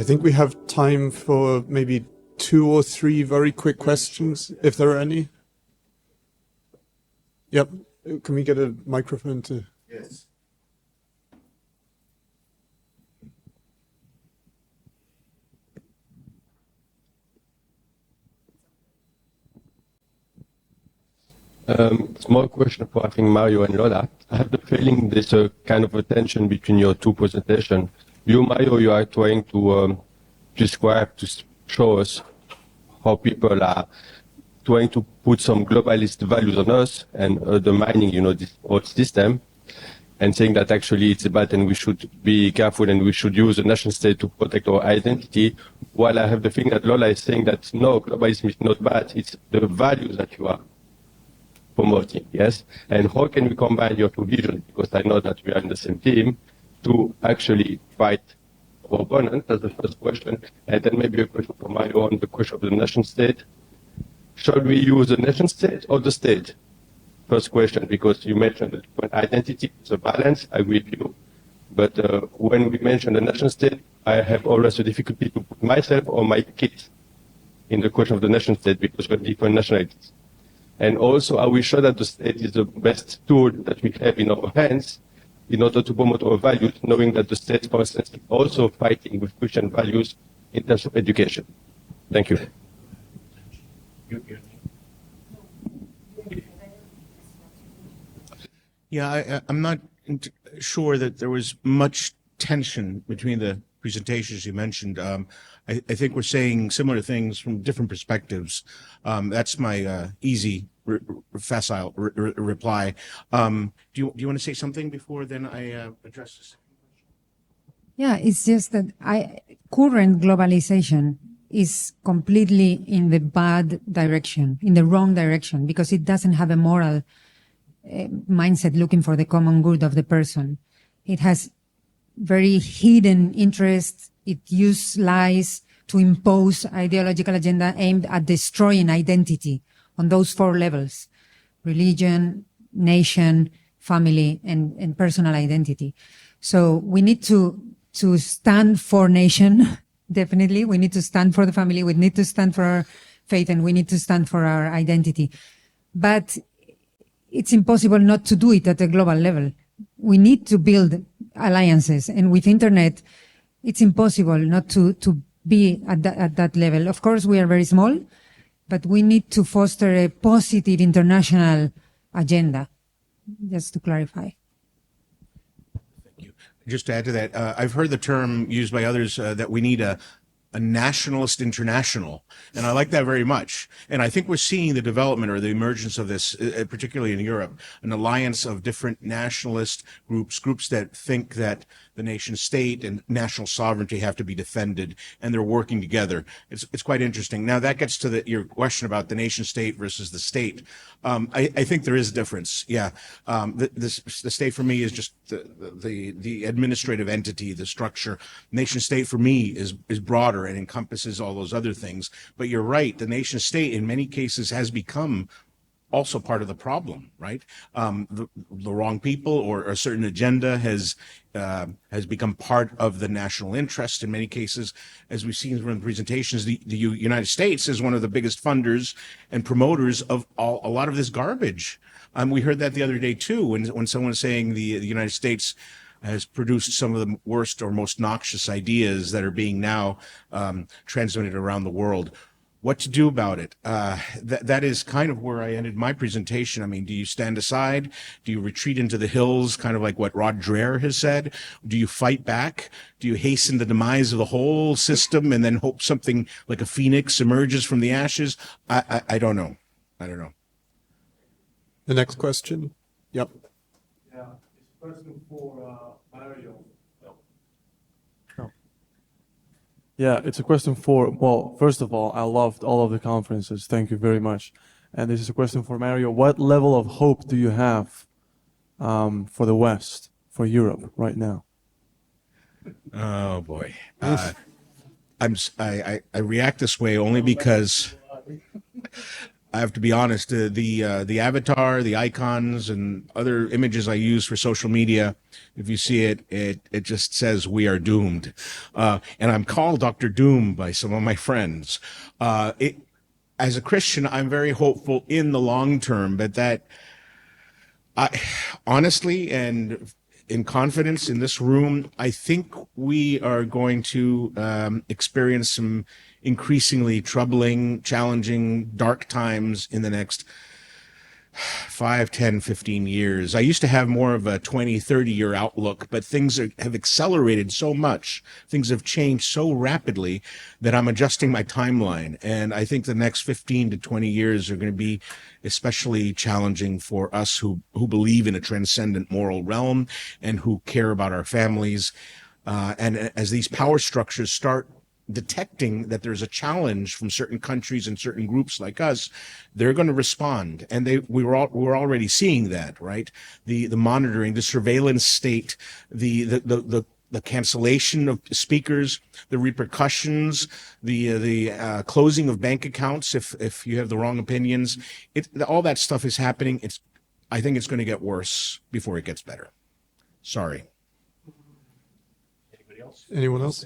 I think we have time for maybe 2 or 3 very quick questions, if there are any. Yep. Can we get a microphone to... Yes. Small question for, I think, Mario and Lola. I have the feeling there's a kind of a tension between your two presentations. You, Mario, you are trying to describe, to show us how people are trying to put some globalist values on us and undermining, this whole system, and saying that actually it's bad and we should be careful and we should use the nation state to protect our identity. While I have the feeling that Lola is saying that no, globalism is not bad, it's the values that you are promoting, yes? And how can we combine your two visions? Because I know that we are in the same team to actually fight our opponent. That's the first question. And then maybe a question for Mario on the question of the nation state. Should we use the nation state or the state? First question, because you mentioned that when identity is a balance, I agree with you. But when we mention the nation state, I have always a difficulty to put myself or my kids in the question of the nation state because we have different nationalities. And also, are we sure that the state is the best tool that we have in our hands in order to promote our values, knowing that the state, for instance, is also fighting with Christian values in terms of education? Thank you. Yeah, I'm not sure that there was much tension between the presentations you mentioned. I think we're saying similar things from different perspectives. That's my easy, facile reply. Do you want to say something before then I address this? Yeah, it's just that current globalization is completely in the bad direction, in the wrong direction, because it doesn't have a moral mindset looking for the common good of the person. It has very hidden interests. It uses lies to impose ideological agenda aimed at destroying identity on those 4 levels: religion, nation, family, and personal identity. So we need to stand for nation. Definitely. We need to stand for the family. We need to stand for our faith, and we need to stand for our identity. But it's impossible not to do it at a global level. We need to build alliances, and with internet, it's impossible not to be at that level. Of course, we are very small, but we need to foster a positive international agenda, just to clarify. Thank you. Just to add to that, I've heard the term used by others that we need a nationalist international, and I like that very much. And I think we're seeing the development or the emergence of this, particularly in Europe, an alliance of different nationalist groups that think that the nation state and national sovereignty have to be defended, and they're working together. It's quite interesting. Now that gets to your question about the nation state versus the state. I think there is a difference. Yeah, the state for me is just the administrative entity, the structure. Nation state for me is broader and encompasses all those other things. But you're right, the nation state in many cases has become also part of the problem, right? The wrong people or a certain agenda has become part of the national interest in many cases. As we've seen from the presentations, the United States is one of the biggest funders and promoters of a lot of this garbage. We heard that the other day too, when someone was saying the United States has produced some of the worst or most noxious ideas that are being now transmitted around the world. What to do about it? That is kind of where I ended my presentation. I mean, do you stand aside? Do you retreat into the hills, kind of like what Rod Dreher has said? Do you fight back? Do you hasten the demise of the whole system and then hope something like a phoenix emerges from the ashes? I don't know. I don't know. The next question. Yep. Yeah, it's a question for Mario. Yeah, it's a question for, well, first of all, I loved all of the conferences. Thank you very much. And this is a question for Mario. What level of hope do you have for the West, for Europe right now? Oh, boy. I react this way only because I have to be honest, the avatar, the icons, and other images I use for social media, if you see it, it just says we are doomed. And I'm called Dr. Doom by some of my friends. As a Christian, I'm very hopeful in the long term, but that honestly and in confidence in this room, I think we are going to experience some increasingly troubling, challenging, dark times in the next 5, 10, 15 years. I used to have more of a 20, 30-year outlook, but things have accelerated so much. Things have changed so rapidly that I'm adjusting my timeline. And I think the next 15 to 20 years are going to be especially challenging for us who believe in a transcendent moral realm and who care about our families. And as these power structures start detecting that there's a challenge from certain countries and certain groups like us, they're going to respond. And we're already seeing that, right? The monitoring, the surveillance state, the cancellation of speakers, the repercussions, the closing of bank accounts if you have the wrong opinions. All that stuff is happening. I think it's going to get worse before it gets better. Sorry. Anybody else? Anyone else?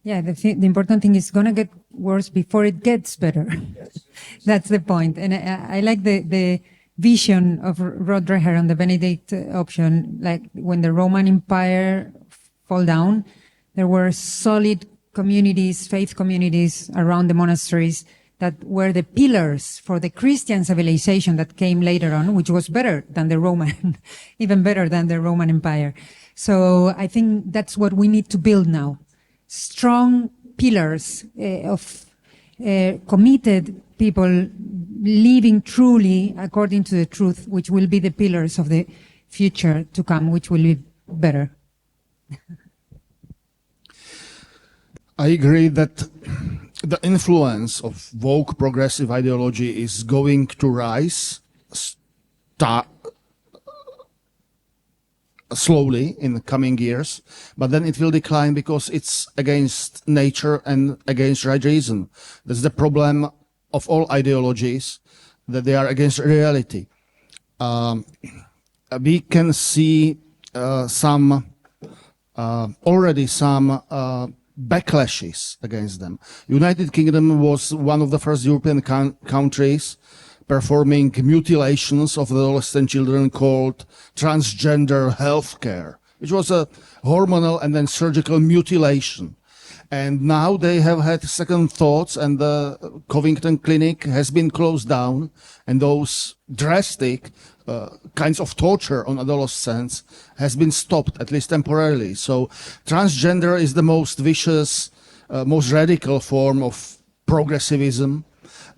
Yeah, the important thing is going to get worse before it gets better. Yes. That's the point. And I like the vision of Rod Dreher on the Benedict option. Like when the Roman Empire fall down, there were solid communities, faith communities around the monasteries that were the pillars for the Christian civilization that came later on, which was better than the Roman, even better than the Roman Empire. So I think that's what we need to build now. Strong pillars of committed people living truly according to the truth, which will be the pillars of the future to come, which will be better. I agree that the influence of woke progressive ideology is going to rise slowly in the coming years, but then it will decline because it's against nature and against right reason. That's the problem of all ideologies, that they are against reality. We can see already some backlashes against them. United Kingdom was one of the first European countries performing mutilations of adolescent children called transgender healthcare, which was a hormonal and then surgical mutilation. And now they have had second thoughts, and the Covington Clinic has been closed down, and those drastic kinds of torture on adolescents has been stopped, at least temporarily. So transgender is the most vicious, most radical form of progressivism.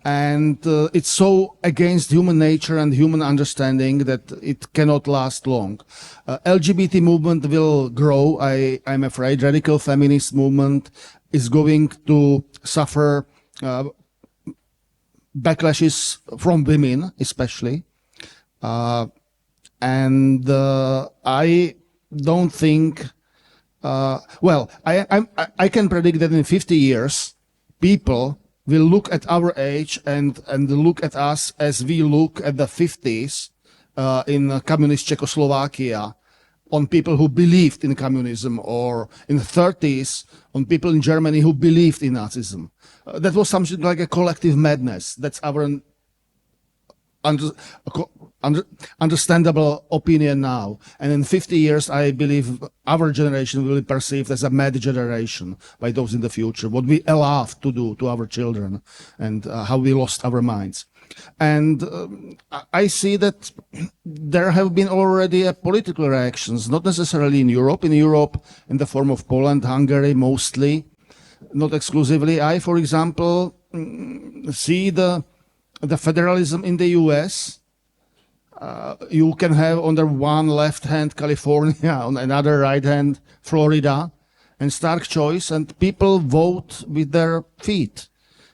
And it's so against human nature and human understanding that it cannot last long. LGBT movement will grow. I'm afraid radical feminist movement is going to suffer backlashes from women, especially. And I don't think. I can predict that in 50 years, people will look at our age and look at us as we look at the 50s in communist Czechoslovakia, on people who believed in communism, or in the 30s on people in Germany who believed in Nazism. That was something like a collective madness. That's our understandable opinion now. And in 50 years, I believe our generation will be perceived as a mad generation by those in the future. What we allowed to do to our children, and how we lost our minds. And I see that there have been already political reactions, not necessarily in Europe. In Europe, in the form of Poland, Hungary, mostly, not exclusively. I, for example, see the federalism in the US. You can have on the one left hand California, on another right hand Florida, and stark choice, and people vote with their feet.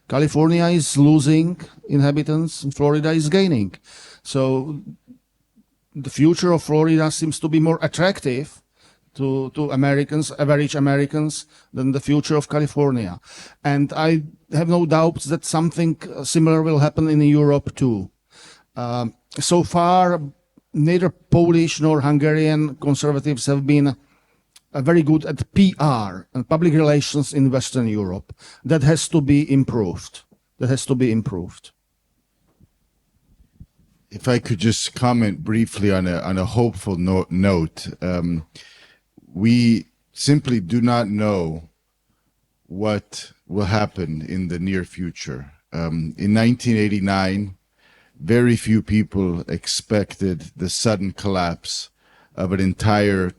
California is losing inhabitants and Florida is gaining. So the future of Florida seems to be more attractive to Americans, average Americans, than the future of California. And I have no doubts that something similar will happen in Europe too. So far, neither Polish nor Hungarian conservatives have been very good at PR and public relations in Western Europe. That has to be improved. That has to be improved. If I could just comment briefly on a hopeful note, we simply do not know what will happen in the near future. In 1989, very few people expected the sudden collapse of an entire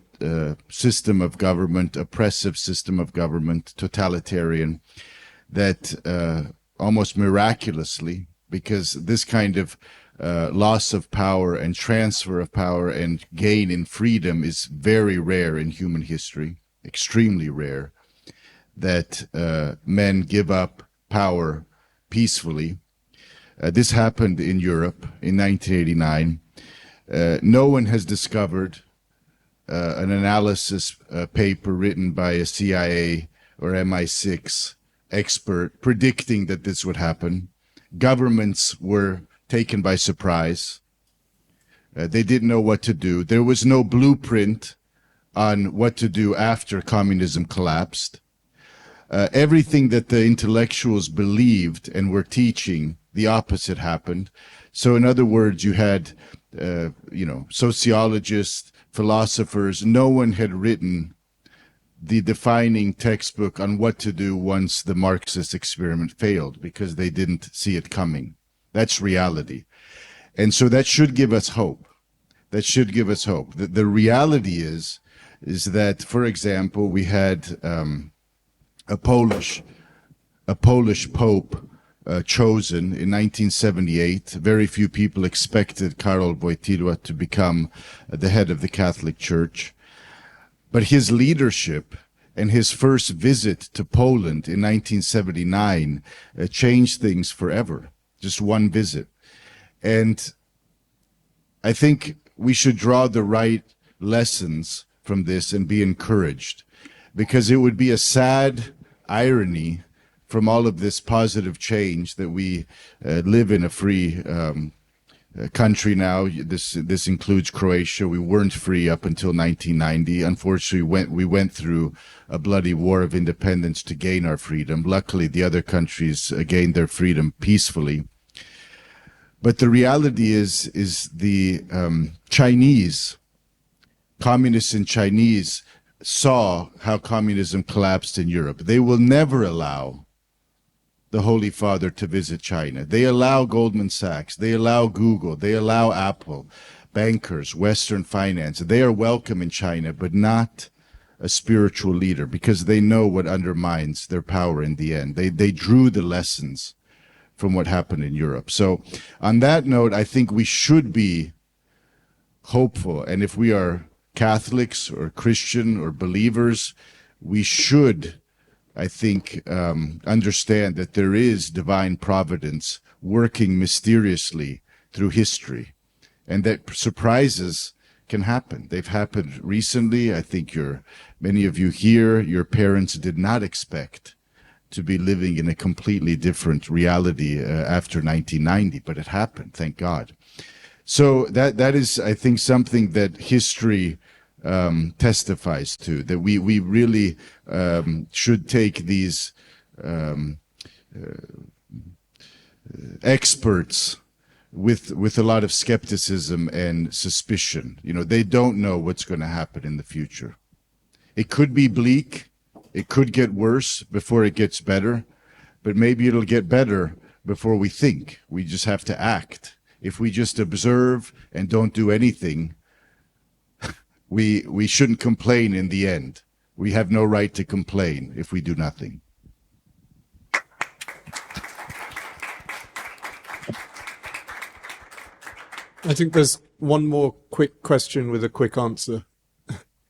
system of government, oppressive system of government, totalitarian, that almost miraculously, because this kind of loss of power and transfer of power and gain in freedom is very rare in human history, extremely rare, that men give up power peacefully. This happened in Europe in 1989. No one has discovered an analysis paper written by a CIA or MI6 expert predicting that this would happen. Governments were taken by surprise. They didn't know what to do. There was no blueprint on what to do after communism collapsed. Everything that the intellectuals believed and were teaching, the opposite happened. So in other words, you had, sociologists, philosophers. No one had written the defining textbook on what to do once the Marxist experiment failed, because they didn't see it coming. That's reality. And so that should give us hope. That should give us hope. The reality is that, for example, we had a Polish Pope chosen in 1978. Very few people expected Karol Wojtyła to become the head of the Catholic Church. But his leadership and his first visit to Poland in 1979 changed things forever. Just one visit. And I think we should draw the right lessons from this and be encouraged, because it would be a sad irony from all of this positive change that we live in a free country now. This includes Croatia. We weren't free up until 1990. Unfortunately, we went through a bloody war of independence to gain our freedom. Luckily, the other countries gained their freedom peacefully. But the reality is the Chinese, communists and Chinese, saw how communism collapsed in Europe. They will never allow the Holy Father to visit China. They allow Goldman Sachs, they allow Google, they allow Apple, bankers, Western finance. They are welcome in China, but not a spiritual leader, because they know what undermines their power in the end. They drew the lessons from what happened in Europe. So on that note, I think we should be hopeful. And if we are Catholics or Christian or believers, we should, I think, understand that there is divine providence working mysteriously through history, and that surprises can happen. They've happened recently. I think many of you here, your parents did not expect to be living in a completely different reality after 1990, but it happened, thank God. So that is, I think, something that history testifies to, that we really should take these experts with a lot of skepticism and suspicion. They don't know what's going to happen in the future. It could be bleak. It could get worse before it gets better, but maybe it'll get better before we think. We just have to act. If we just observe and don't do anything, we shouldn't complain in the end. We have no right to complain if we do nothing. I think there's one more quick question with a quick answer.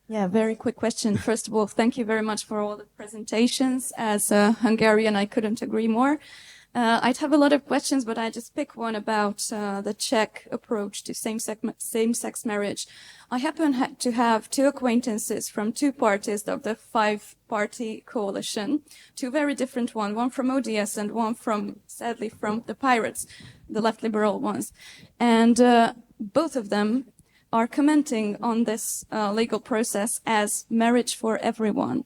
Yeah, very quick question. First of all, thank you very much for all the presentations. As a Hungarian, I couldn't agree more. I'd have a lot of questions, but I just pick one about the Czech approach to same-sex marriage. I happen to have two acquaintances from two parties of the five-party coalition, two very different ones, one from ODS and one from, sadly, from the Pirates, the left liberal ones. And both of them are commenting on this legal process as marriage for everyone.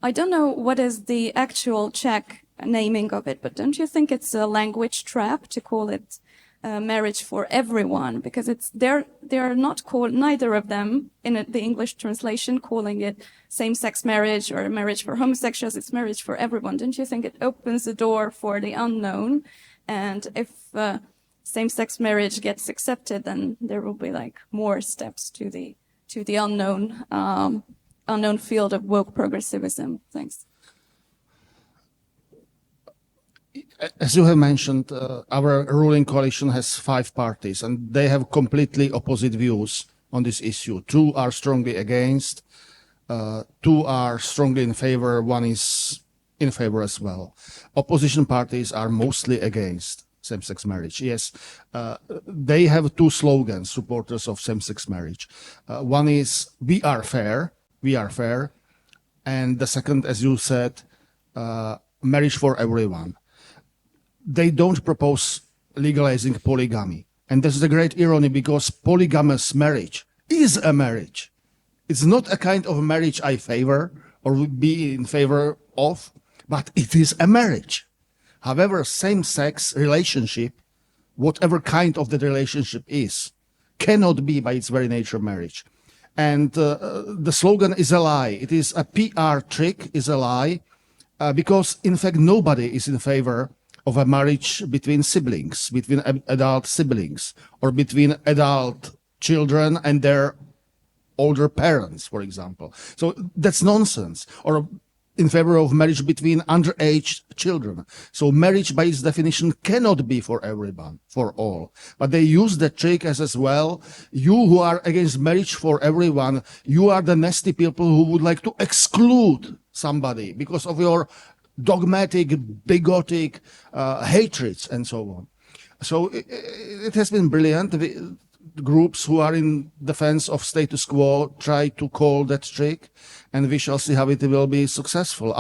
I don't know what is the actual Czech naming of it, but don't you think it's a language trap to call it marriage for everyone? Because they're not called, neither of them in the English translation calling it same-sex marriage or marriage for homosexuals. It's marriage for everyone. Don't you think it opens the door for the unknown? And if same-sex marriage gets accepted, then there will be like more steps to the unknown field of woke progressivism. Thanks. As you have mentioned, our ruling coalition has five parties, and they have completely opposite views on this issue. Two are strongly against, two are strongly in favor, one is in favor as well. Opposition parties are mostly against same-sex marriage. Yes, they have two slogans, supporters of same-sex marriage. One is, we are fair, and the second, as you said, marriage for everyone. They don't propose legalizing polygamy. And this is a great irony, because polygamous marriage is a marriage. It's not a kind of marriage I favor or would be in favor of, but it is a marriage. However, same-sex relationship, whatever kind of the relationship is, cannot be by its very nature marriage. And the slogan is a lie. It is a PR trick, is a lie, because in fact nobody is in favor of a marriage between siblings, between adult siblings, or between adult children and their older parents, for example. So that's nonsense. Or in favor of marriage between underage children. So marriage by its definition cannot be for everyone, for all. But they use the trick as well. You who are against marriage for everyone, you are the nasty people who would like to exclude somebody because of your dogmatic, bigotic hatreds and so on. So it has been brilliant. The groups who are in defense of status quo try to call that trick, and we shall see how it will be successful.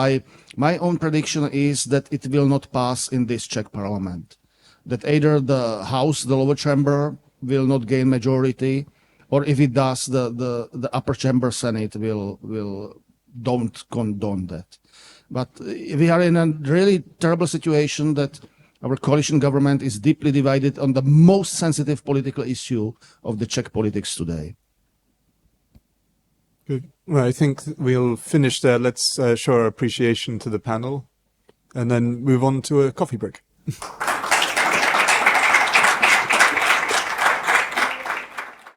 My own prediction is that it will not pass in this Czech parliament, that either the House, the lower chamber, will not gain majority, or if it does, the upper chamber Senate will don't condone that. But we are in a really terrible situation that our coalition government is deeply divided on the most sensitive political issue of the Czech politics today. Good. Well, I think we'll finish there. Let's show our appreciation to the panel and then move on to a coffee break.